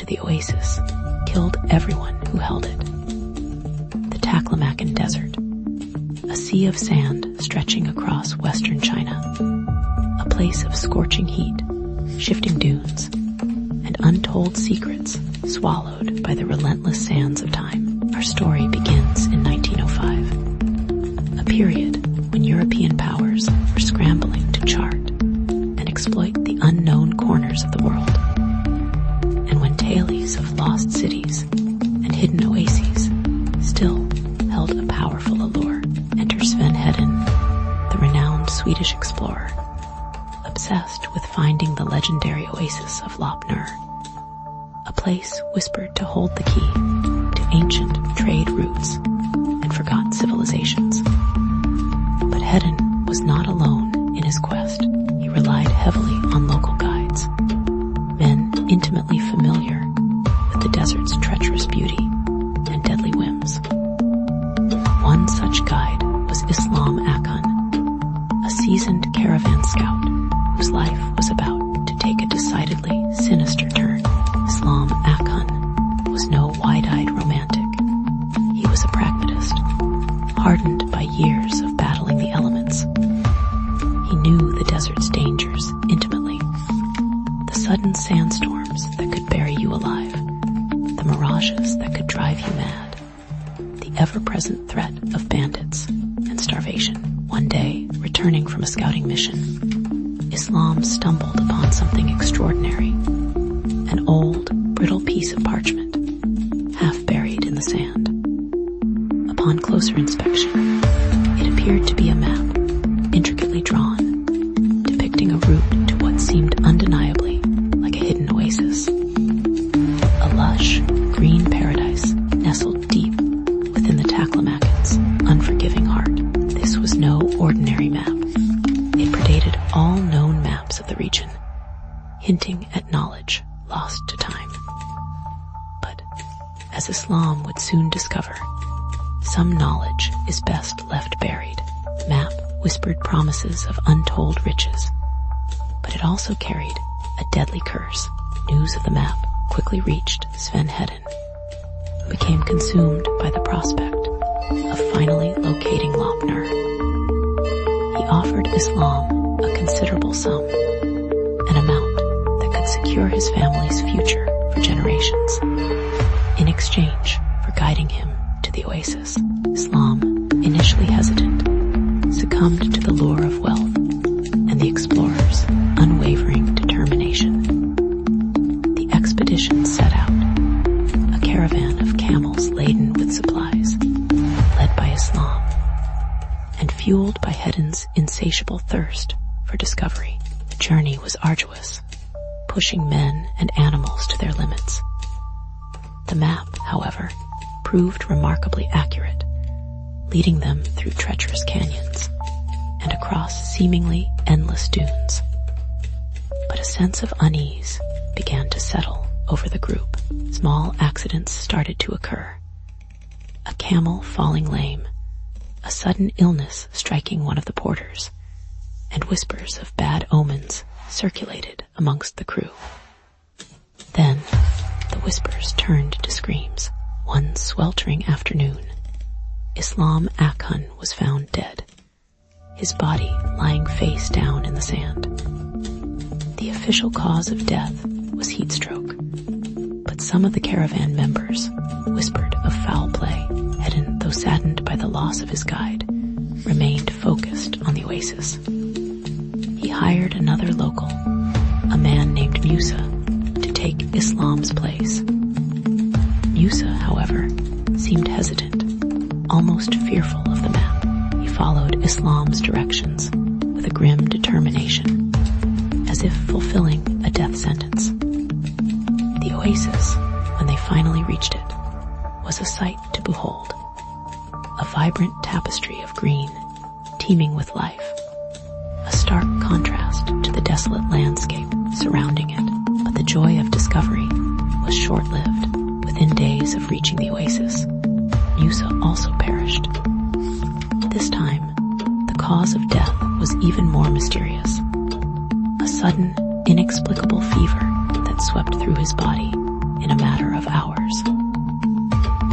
the oasis killed everyone who held it. The Taklamakan Desert, a sea of sand stretching across western China, a place of scorching heat, shifting dunes, and untold secrets swallowed by the relentless sands of time. Our story begins in 1905, a period when European powers were scrambling to chart and exploit the unknown corners of the world. And when tales of lost cities and hidden oases still held a powerful allure, enter Sven Hedin, the renowned Swedish explorer, obsessed with finding the legendary oasis of Lopnur, a place whispered to hold the key to ancient trade routes and forgotten civilizations. But Hedin was not alone in his quest. He relied heavily on local guides, men intimately familiar with the desert's treacherous beauty and deadly whims. One such guide was Islam Akun, a seasoned caravan scout whose life was about to take a decidedly sinister turn. Islam Akun was no wide-eyed romantic. He was a pragmatist, hardened by years of battling the elements. He knew the desert's dangers intimately. The sudden sandstorms that could bury you alive, the mirages that could drive you mad, the ever-present threat of bandits and starvation. One day, returning from a scouting mission, Islam stumbled upon something extraordinary. An old, brittle piece of parchment, half buried in the sand. Upon closer inspection, it appeared to be a map, intricately drawn, depicting a route to what seemed undeniably like a hidden oasis. A lush, green paradise nestled deep within the Taklamakan's unforgiving heart. This was no ordinary map. It predated all known maps of the region, hinting at knowledge lost to time. But, as Islam would soon discover, some knowledge is best left buried. The map whispered promises of untold riches, but it also carried a deadly curse. News of the map quickly reached Sven Hedin, who became consumed by the prospect of finally locating Lopnur. He offered Islam a considerable sum, an amount that could secure his family's future for generations. In exchange for guiding him to the oasis, Islam, initially hesitant, succumbed to the lure of wealth and the explorer's unwavering determination. The expedition set out, a caravan of camels laden with supplies, led by Islam, and fueled by Hedin's insatiable thirst for discovery. The journey was arduous, pushing men and animals to their limits. The map, however, proved remarkably accurate, leading them through treacherous canyons and across seemingly endless dunes. But a sense of unease began to settle over the group. Small accidents started to occur. A camel falling lame, a sudden illness striking one of the porters, and whispers of bad omens circulated amongst the crew. Then, the whispers turned to screams. One sweltering afternoon, Islam Akun was found dead, his body lying face down in the sand. The official cause of death was heat stroke, but some of the caravan members whispered of foul play. Hedin, though saddened by the loss of his guide, remained focused on the oasis. He hired another local, a man named Musa, to take Islam's place. Musa, however, seemed hesitant, almost fearful of the map. He followed Islam's directions with a grim determination, as if fulfilling a death sentence. The oasis, when they finally reached it, was a sight to behold. A vibrant tapestry of green, teeming with life. A stark contrast to the desolate landscape surrounding it. But the joy of discovery was short-lived. Within days of reaching the oasis, Musa also perished. This time, the cause of death was even more mysterious. A sudden, inexplicable fever that swept through his body in in a matter of hours.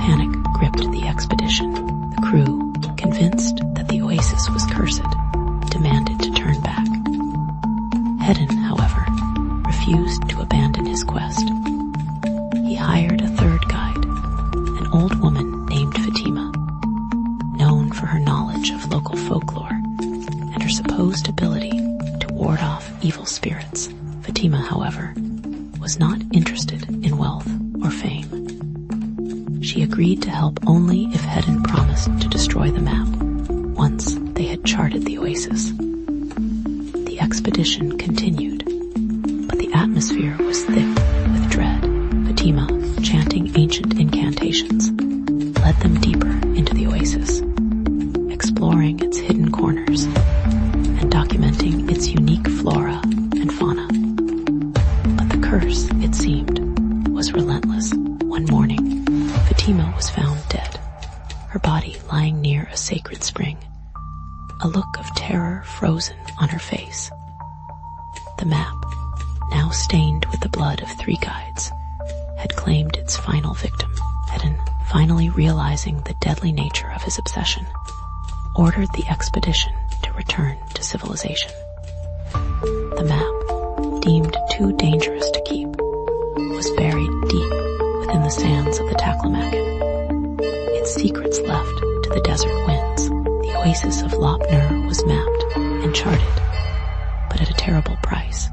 Panic gripped the expedition. The crew, convinced that the oasis was cursed, demanded to turn back. Hedin, however, refused to abandon his quest. He hired a third guide, an old woman named Fatima, known for her knowledge of local folklore and her supposed ability to ward off evil spirits. Fatima, however, was not interested in wealth or fame. She agreed to help only if Hedin promised to destroy the map once they had charted the oasis. The expedition continued, but the atmosphere was thick with dread. Fatima, chanting ancient incantations, led them deeper into the oasis, exploring its hidden corners and documenting its unique flora and fauna. But the curse, it seemed, was relentless. One morning, Fatima was found dead, her body lying near a sacred spring, a look of terror frozen on her face. The map, now stained with the blood of 3 guides, had claimed its final victim. Hedin, finally realizing the deadly nature of his obsession, ordered the expedition to return to civilization. The map, deemed too dangerous to keep, was buried deep within the sands of the Taklamakan, its secrets left to the desert winds. The oasis of Lop Nur was mapped and charted, but at a terrible price.